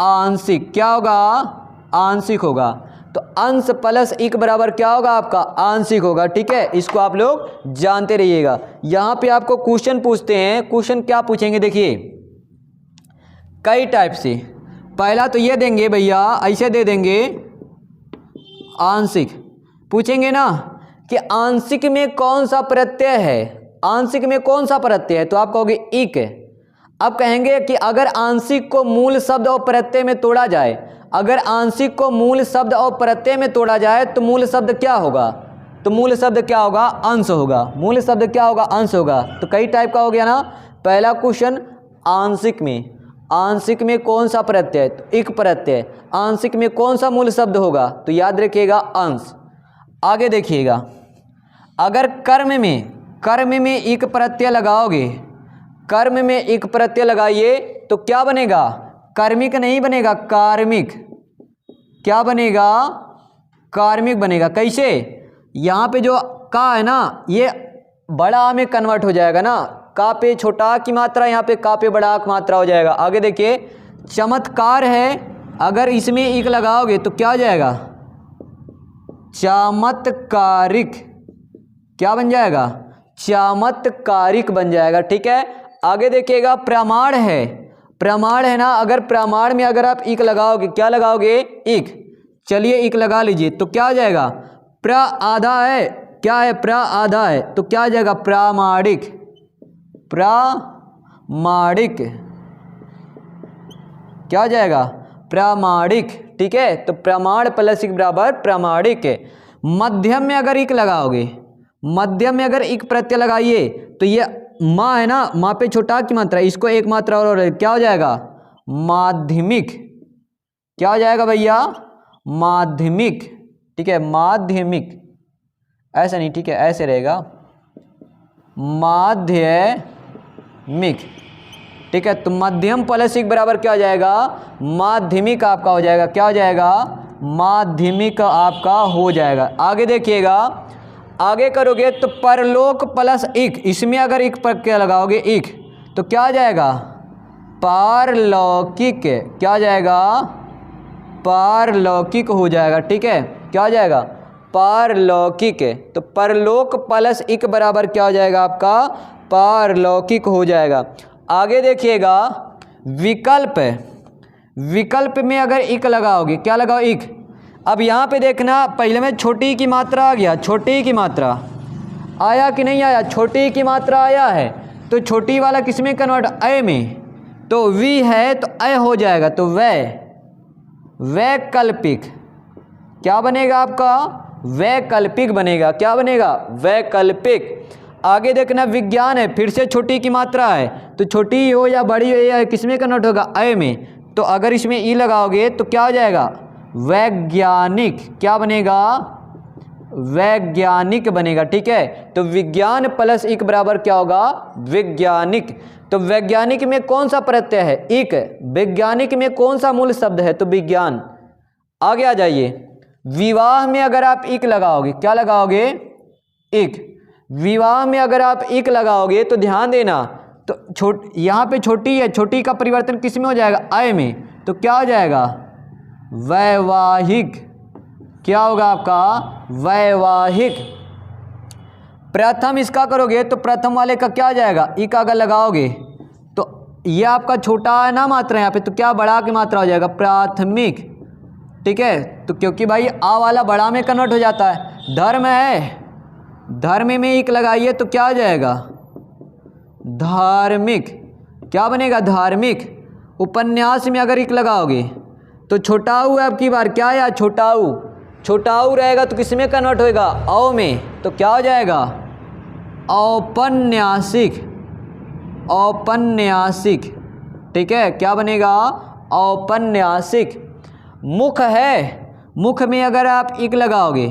आंशिक। क्या होगा? आंशिक होगा। तो अंश प्लस इक बराबर क्या होगा आपका? आंशिक होगा। ठीक है, इसको आप लोग जानते रहिएगा। यहां पे आपको क्वेश्चन पूछते हैं, क्वेश्चन क्या पूछेंगे? देखिए कई टाइप से। पहला तो ये देंगे भैया, ऐसे दे देंगे आंशिक, पूछेंगे ना कि आंशिक में कौन सा प्रत्यय है, आंशिक में कौन सा प्रत्यय है? तो आप कहोगे इक। अब कहेंगे कि अगर आंशिक को मूल शब्द और प्रत्यय में तोड़ा जाए, अगर आंशिक को मूल शब्द और प्रत्यय में तोड़ा जाए तो मूल शब्द क्या होगा? तो मूल शब्द क्या होगा? अंश होगा। मूल शब्द क्या होगा? अंश होगा। तो कई टाइप का हो गया ना। पहला क्वेश्चन आंशिक में, आंशिक में कौन सा प्रत्यय? तो इक प्रत्यय। आंशिक में कौन सा मूल शब्द होगा? तो याद रखिएगा अंश। आगे देखिएगा, अगर कर्म में इक प्रत्यय लगाओगे, कर्म में इक प्रत्यय लगाइए तो क्या बनेगा? कर्मिक नहीं बनेगा, कार्मिक। क्या बनेगा? कार्मिक बनेगा। कैसे? यहाँ पे जो का है ना, ये बड़ा आ में कन्वर्ट हो जाएगा ना, का पे छोटा आ की मात्रा, यहाँ पे का पे बड़ा आ की मात्रा हो जाएगा। आगे देखिए, चमत्कार है, अगर इसमें इक लगाओगे तो क्या हो जाएगा? चमत्कारिक। क्या बन जाएगा? चमत्कारिक बन जाएगा। ठीक है, आगे देखिएगा, प्रमाण है, प्रमाण है ना, अगर प्रमाण में अगर आप इक लगाओगे, क्या लगाओगे? इक। चलिए इक लगा लीजिए तो क्या हो जाएगा? प्र आधा है, क्या है? प्र आधा है, तो क्या हो जाएगा? प्रामाणिक। प्रामाणिक क्या हो जाएगा? प्रामाणिक। ठीक है, तो प्रमाण प्लस इक बराबर प्रामाणिक है। मध्यम में अगर इक लगाओगे, मध्यम में अगर इक प्रत्यय लगाइए तो ये माँ है ना, माँ पे छोटा की मात्रा, इसको एक मात्रा और क्या हो जाएगा? माध्यमिक। क्या हो जाएगा भैया? माध्यमिक। ठीक है, माध्यमिक, ऐसा नहीं, ठीक है, ऐसे रहेगा माध्यमिक। ठीक है, तो मध्यम प्लस इक बराबर क्या हो जाएगा? माध्यमिक आपका हो जाएगा। क्या हो जाएगा? माध्यमिक आपका हो जाएगा। आगे देखिएगा, आगे करोगे तो परलोक प्लस इक, इसमें अगर इक पर क्या लगाओगे? इक, तो क्या आ जाएगा? पारलौकिक। क्या आ जाएगा? पारलौकिक हो जाएगा। ठीक है, क्या हो जाएगा? पारलौकिक। तो परलोक प्लस इक बराबर क्या हो जाएगा आपका? पारलौकिक हो जाएगा। आगे देखिएगा, विकल्प, विकल्प में अगर इक लगाओगे, क्या लगाओ? इक। अब यहाँ पे देखना, पहले में छोटी की मात्रा आ गया, छोटी की मात्रा आया कि नहीं आया? छोटी की मात्रा आया है, तो छोटी वाला किस में कन्वर्ट? अय में। तो वी है तो अय हो जाएगा, तो वैकल्पिक। क्या बनेगा आपका? वैकल्पिक बनेगा। क्या बनेगा? वैकल्पिक। आगे देखना, विज्ञान है, फिर से छोटी की मात्रा है, तो छोटी हो या बड़ी हो या किस में कन्वर्ट होगा? अय में। तो अगर इसमें ई लगाओगे तो क्या हो जाएगा? वैज्ञानिक। क्या बनेगा? वैज्ञानिक बनेगा। ठीक है, तो विज्ञान प्लस इक बराबर क्या होगा? वैज्ञानिक। तो वैज्ञानिक में कौन सा प्रत्यय है? इक। वैज्ञानिक में कौन सा मूल शब्द है? तो विज्ञान। आगे आ जाइए, विवाह में अगर आप इक लगाओगे, क्या लगाओगे? इक। विवाह में अगर आप इक लगाओगे तो ध्यान देना, तो यहाँ पे छोटी है, छोटी का परिवर्तन किस में हो जाएगा? अय में। तो क्या हो जाएगा? वैवाहिक। क्या होगा आपका? वैवाहिक। प्रथम इसका करोगे तो प्रथम वाले का क्या हो जाएगा? इक अगर लगाओगे तो ये आपका छोटा है ना मात्रा यहाँ पे, तो क्या बड़ा की मात्रा हो जाएगा? प्राथमिक। ठीक है, तो क्योंकि भाई आ वाला बड़ा में कन्वर्ट हो जाता है। धर्म है, धर्म में इक लगाइए तो क्या हो जाएगा? धार्मिक। क्या बनेगा? धार्मिक। उपन्यास में अगर इक लगाओगे तो छोटा ऊ है, अब की बार क्या आया? छोटा ऊ। छोटा ऊ रहेगा तो किस में कन्वर्ट होएगा, औ में। तो क्या हो जाएगा, औपन्यासिक, औपन्यासिक। ठीक है, क्या बनेगा, औपन्यासिक। मुख है, मुख में अगर आप इक लगाओगे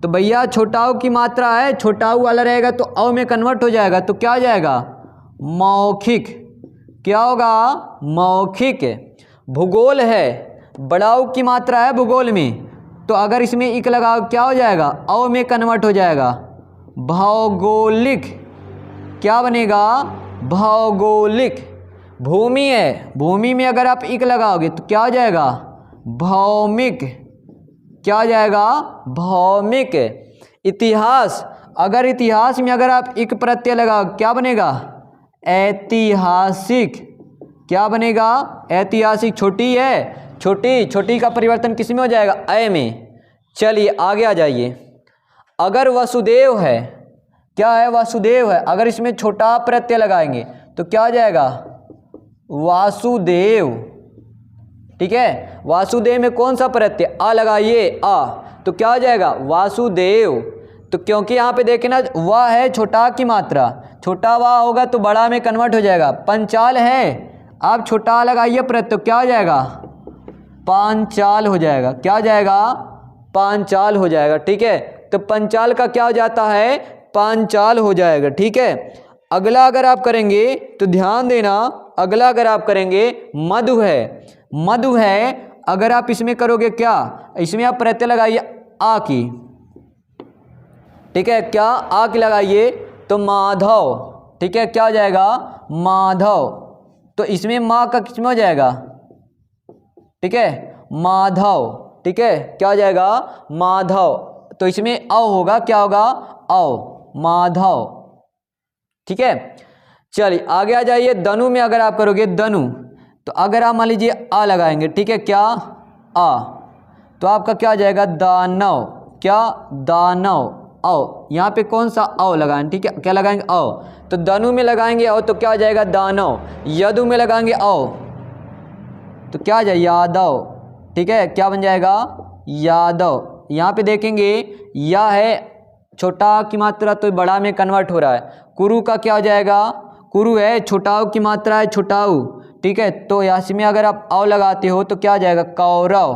तो भैया छोटा ऊ की मात्रा है, छोटा ऊ वाला रहेगा तो औ में कन्वर्ट हो जाएगा, तो क्या हो जाएगा, मौखिक। क्या होगा, मौखिक। भूगोल है, बड़ा ऊ की मात्रा है भूगोल में, तो अगर इसमें इक लगाओ क्या हो जाएगा, औ में कन्वर्ट हो जाएगा, भौगोलिक। क्या बनेगा, भौगोलिक। भूमि है, भूमि में अगर आप इक लगाओगे तो क्या हो जाएगा, भौमिक। क्या हो जाएगा, भौमिक। इतिहास, अगर इतिहास में अगर आप इक प्रत्यय लगाओ क्या बनेगा, ऐतिहासिक। क्या बनेगा, ऐतिहासिक। छोटी है, छोटी, छोटी का परिवर्तन किस में हो जाएगा, अय में। चलिए आगे आ जाइए। अगर वसुदेव है, क्या है, वसुदेव है, अगर इसमें छोटा प्रत्यय लगाएंगे तो क्या हो जाएगा, वासुदेव। ठीक है, वासुदेव में कौन सा प्रत्यय, आ लगाइए, आ, तो क्या हो जाएगा, वासुदेव। तो क्योंकि यहाँ पे देखें ना, वाह है छोटा की मात्रा, छोटा वाह होगा तो बड़ा में कन्वर्ट हो जाएगा। पंचाल है, आप छोटा लगाइए प्रत्यय, क्या हो जाएगा, पांचाल हो जाएगा। क्या हो जाएगा, पांचाल हो जाएगा। ठीक है, तो पंचाल का क्या हो जाता है, पांचाल हो जाएगा। ठीक है, अगला अगर आप करेंगे तो ध्यान देना, अगला अगर आप करेंगे मधु है, मधु है, अगर आप इसमें करोगे क्या, इसमें आप प्रत्यय लगाइए आ की। ठीक है, क्या, आ की लगाइए तो माधव। ठीक है, क्या हो जाएगा, माधव। तो इसमें माँ का किसमें हो जाएगा, ठीक है, माधव। ठीक है, क्या हो जाएगा, माधव। तो इसमें औ होगा, क्या होगा, औ, माधव। ठीक है, चलिए आगे आ जाइए। दनु में अगर आप करोगे दनु, तो अगर आप मान लीजिए आ लगाएंगे, ठीक है, क्या, आ, तो आपका क्या हो जाएगा, दानव। क्या, दानव, औ। यहाँ पे कौन सा औ लगाएंगे, ठीक है, क्या लगाएंगे, औ। तो दनु में लगाएंगे औ तो क्या हो जाएगा, दानव। यदु में लगाएंगे औ तो क्या आ जाए, यादव। ठीक है, क्या बन जाएगा, यादव। यहाँ पे देखेंगे या है छोटा की मात्रा तो बड़ा में कन्वर्ट हो रहा है। कुरु का क्या हो जाएगा, कुरु है, छोटाऊ की मात्रा है, छोटाऊ। ठीक है, तो यहाँ में अगर आप औ लगाते हो तो क्या आ जाएगा, कौरव।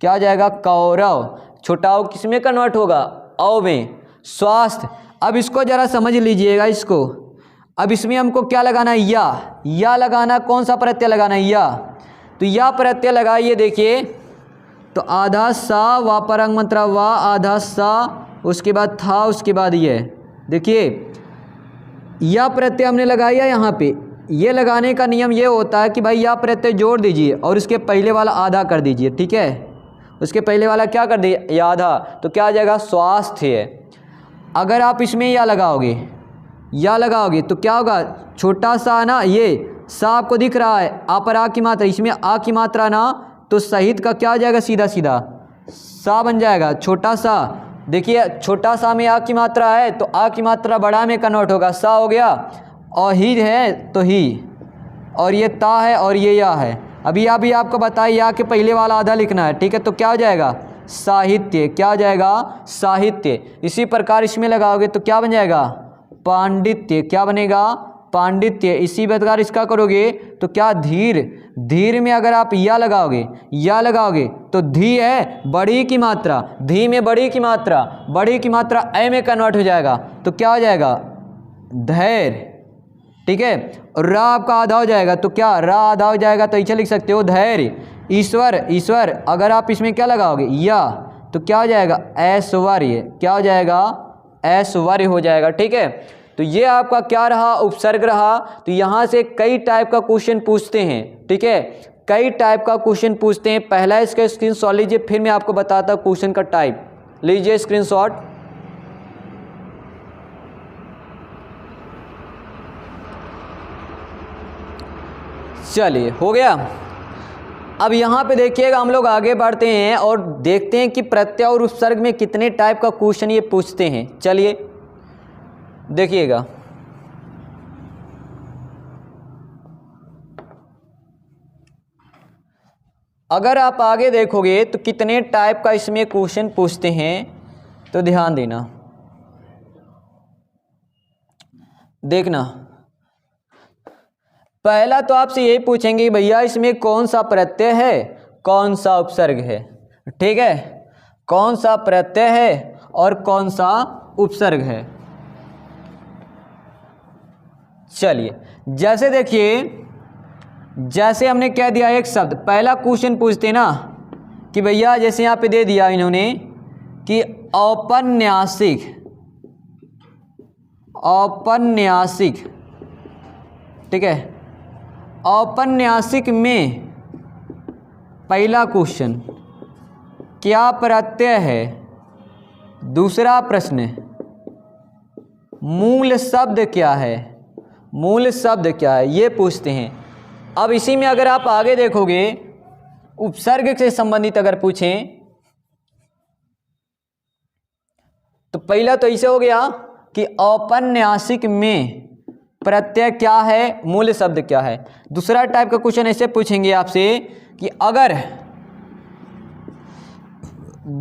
क्या आ जाएगा, कौरव। छोटाऊ किस में कन्वर्ट होगा, औ में। स्वास्थ्य, अब इसको जरा समझ लीजिएगा इसको। अब इसमें हमको क्या लगाना है, या लगाना, कौन सा प्रत्यय लगाना है, या। तो या प्रत्यय लगाइए, देखिए, तो आधा सा, वा परंग मंत्रा वा, आधा सा, उसके बाद था, उसके बाद ये। देखिए या प्रत्यय हमने लगाया यहाँ पे। ये लगाने का नियम ये होता है कि भाई या प्रत्यय जोड़ दीजिए और उसके पहले वाला आधा कर दीजिए। ठीक है, उसके पहले वाला क्या कर दिए, आधा, तो क्या आ जाएगा, स्वास्थ्य। अगर आप इसमें या लगाओगे तो क्या होगा, छोटा सा ना, ये सा आपको दिख रहा है, आ पर आ की मात्रा, इसमें आ की मात्रा ना, तो सहित का क्या आ जाएगा, सीधा सीधा सा बन जाएगा, छोटा सा। देखिए छोटा सा में आ की मात्रा है तो आ की मात्रा बड़ा में कन्वर्ट होगा, सा हो गया। और ही है तो ही, और ये ता है और ये या है। अभी आपको बताइए या के पहले वाला आधा लिखना है। ठीक है, तो क्या हो जाएगा, साहित्य। क्या हो जाएगा, साहित्य। इसी प्रकार इसमें लगाओगे तो क्या बन जाएगा, पांडित्य। क्या बनेगा, पांडित्य। इसी प्रकार इसका करोगे तो क्या, धीर में अगर आप या लगाओगे तो धी है बड़ी की मात्रा, धी में बड़ी की मात्रा ए में कन्वर्ट हो जाएगा तो क्या हो जाएगा, धैर्य। ठीक है, रा आपका आधा हो जाएगा तो क्या, रा आधा हो जाएगा तो इसे लिख सकते हो धैर्य। ईश्वर अगर आप इसमें क्या लगाओगे, या, तो क्या हो जाएगा, ऐश्वर्य। क्या हो जाएगा, ऐश्वर्य हो जाएगा। ठीक है, तो ये आपका क्या रहा, उपसर्ग रहा। तो यहाँ से कई टाइप का क्वेश्चन पूछते हैं। ठीक है, कई टाइप का क्वेश्चन पूछते हैं। पहला इसका स्क्रीनशॉट लीजिए, फिर मैं आपको बताता हूँ क्वेश्चन का टाइप। लीजिए स्क्रीनशॉट। चलिए हो गया। अब यहाँ पे देखिएगा, हम लोग आगे बढ़ते हैं और देखते हैं कि प्रत्यय और उपसर्ग में कितने टाइप का क्वेश्चन ये पूछते हैं। चलिए देखिएगा, अगर आप आगे देखोगे तो कितने टाइप का इसमें क्वेश्चन पूछते हैं, तो ध्यान देना, देखना। पहला तो आपसे यही पूछेंगे भैया इसमें कौन सा प्रत्यय है, कौन सा उपसर्ग है, ठीक है, कौन सा प्रत्यय है और कौन सा उपसर्ग है। चलिए जैसे देखिए, जैसे हमने कह दिया एक शब्द, पहला क्वेश्चन पूछते ना कि भैया जैसे यहाँ पे दे दिया इन्होंने कि औपन्यासिक, औपन्यासिक, ठीक है, औपन्यासिक में पहला क्वेश्चन क्या प्रत्यय है, दूसरा प्रश्न मूल शब्द क्या है, मूल शब्द क्या है, ये पूछते हैं। अब इसी में अगर आप आगे देखोगे उपसर्ग से संबंधित अगर पूछें तो पहला तो ऐसे हो गया कि औपन्यासिक में प्रत्यय क्या है, मूल शब्द क्या है। दूसरा टाइप का क्वेश्चन ऐसे पूछेंगे आपसे कि अगर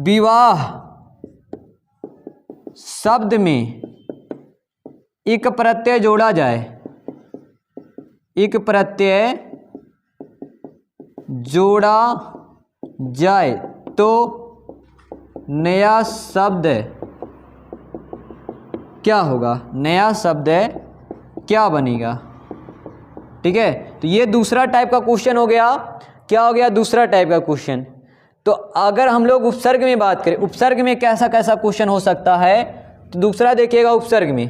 विवाह शब्द में एक प्रत्यय जोड़ा जाए, एक प्रत्यय जोड़ा जाए तो नया शब्द क्या होगा, नया शब्द क्या बनेगा, ठीक है। तो ये दूसरा टाइप का क्वेश्चन हो गया। क्या हो गया, दूसरा टाइप का क्वेश्चन। तो अगर हम लोग उपसर्ग में बात करें, उपसर्ग में कैसा कैसा क्वेश्चन हो सकता है, तो दूसरा देखिएगा उपसर्ग में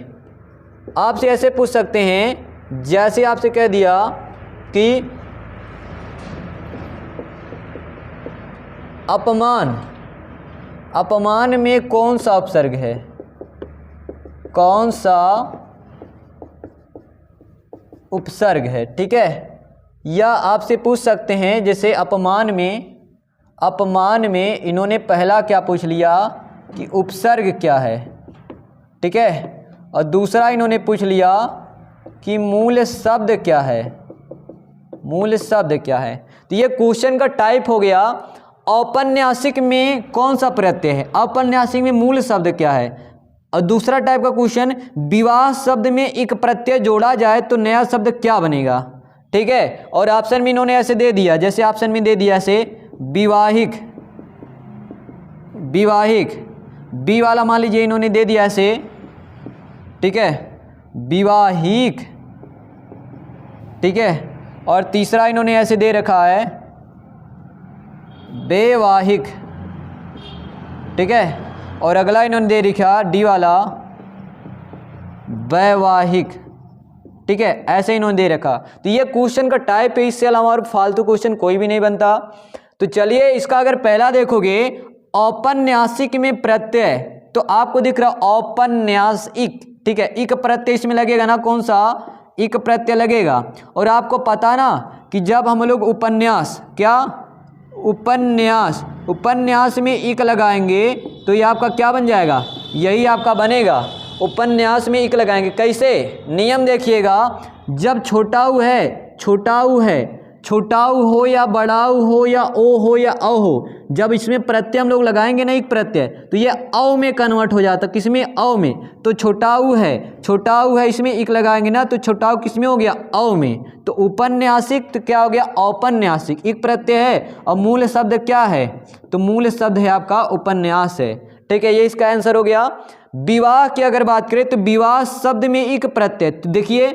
आपसे ऐसे पूछ सकते हैं, जैसे आपसे कह दिया कि अपमान, अपमान में कौन सा उपसर्ग है, कौन सा उपसर्ग है, ठीक है। या आपसे पूछ सकते हैं जैसे अपमान में, अपमान में इन्होंने पहला क्या पूछ लिया कि उपसर्ग क्या है, ठीक है, और दूसरा इन्होंने पूछ लिया कि मूल शब्द क्या है, मूल शब्द क्या है। तो ये क्वेश्चन का टाइप हो गया। औपन्यासिक में कौन सा प्रत्यय है, औपन्यासिक में मूल शब्द क्या है। और दूसरा टाइप का क्वेश्चन, विवाह शब्द में एक प्रत्यय जोड़ा जाए तो नया शब्द क्या बनेगा, ठीक है। और ऑप्शन में इन्होंने ऐसे दे दिया, जैसे ऑप्शन में दे दिया ऐसे विवाहिक, विवाहिक, बी वाला मान लीजिए इन्होंने दे दिया ऐसे, ठीक है, विवाहिक, ठीक है। और तीसरा इन्होंने ऐसे दे रखा है वैवाहिक, ठीक है। और अगला इन्होंने दे रखा डी वाला वैवाहिक, ठीक है, ऐसे इन्होंने दे रखा। तो ये क्वेश्चन का टाइप है, इससे अलावा और फालतू क्वेश्चन कोई भी नहीं बनता। तो चलिए इसका अगर पहला देखोगे औपन्यासिक में प्रत्यय, तो आपको दिख रहा औपन्यासिक, ठीक है, इक प्रत्यय इसमें लगेगा ना, कौन सा, इक प्रत्यय लगेगा। और आपको पता ना कि जब हम लोग उपन्यास, क्या उपन्यास, उपन्यास में इक लगाएंगे तो ये आपका क्या बन जाएगा, यही आपका बनेगा। उपन्यास में इक लगाएंगे, कैसे, नियम देखिएगा, जब छोटा ऊ है, छोटा ऊ है, छोटा ऊ हो या बड़ा ऊ हो या ओ हो या औ हो, जब इसमें प्रत्यय हम लोग लगाएंगे ना एक प्रत्यय, तो ये औ में कन्वर्ट हो जाता, किसमें, औ में। तो छोटा ऊ है, छोटा ऊ है, इसमें इक लगाएंगे ना तो छोटा ऊ किसमें हो गया, औ में। तो उपन्यासिक तो क्या हो गया, औपन्यासिक, एक प्रत्यय है और मूल शब्द क्या है, तो मूल शब्द है आपका उपन्यास है, ठीक है। ये इसका आंसर हो गया। विवाह की अगर बात करें तो विवाह शब्द में एक प्रत्यय, तो देखिए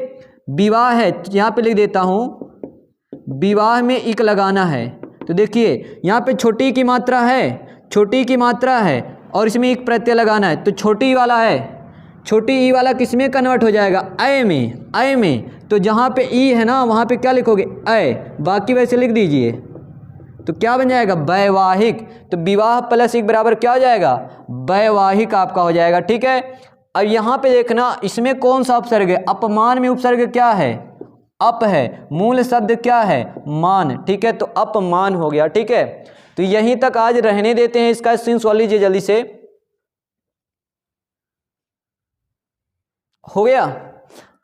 विवाह है, यहाँ पे लिख देता हूँ, विवाह में इक लगाना है। तो देखिए यहाँ पे छोटी की मात्रा है, छोटी की मात्रा है और इसमें एक प्रत्यय लगाना है, तो छोटी वाला है, छोटी ई वाला किस में कन्वर्ट हो जाएगा, अय में, अय में। तो जहाँ पे ई है ना वहाँ पे क्या लिखोगे, अय, बाकी वैसे लिख दीजिए, तो क्या बन जाएगा, वैवाहिक। तो विवाह प्लस एक बराबर क्या हो जाएगा, वैवाहिक आपका हो जाएगा, ठीक है। अब यहाँ पे देखना इसमें कौन सा उपसर्ग है, अपमान में उपसर्ग क्या है, अप है, मूल शब्द क्या है, मान, ठीक है। तो अपमान हो गया, ठीक है। तो यहीं तक आज रहने देते हैं, इसका सीन सॉल्व लीजिए जल्दी से, हो गया।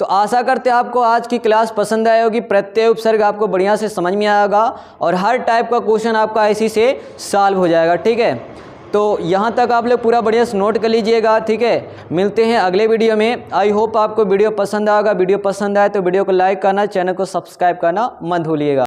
तो आशा करते हैं आपको आज की क्लास पसंद आई होगी, प्रत्यय उपसर्ग आपको बढ़िया से समझ में आएगा और हर टाइप का क्वेश्चन आपका इसी से सॉल्व हो जाएगा। ठीक है, तो यहाँ तक आप लोग पूरा बढ़िया से नोट कर लीजिएगा। ठीक है, मिलते हैं अगले वीडियो में। आई होप आपको वीडियो पसंद आएगा। वीडियो पसंद आए तो वीडियो को लाइक करना, चैनल को सब्सक्राइब करना मत भूलिएगा।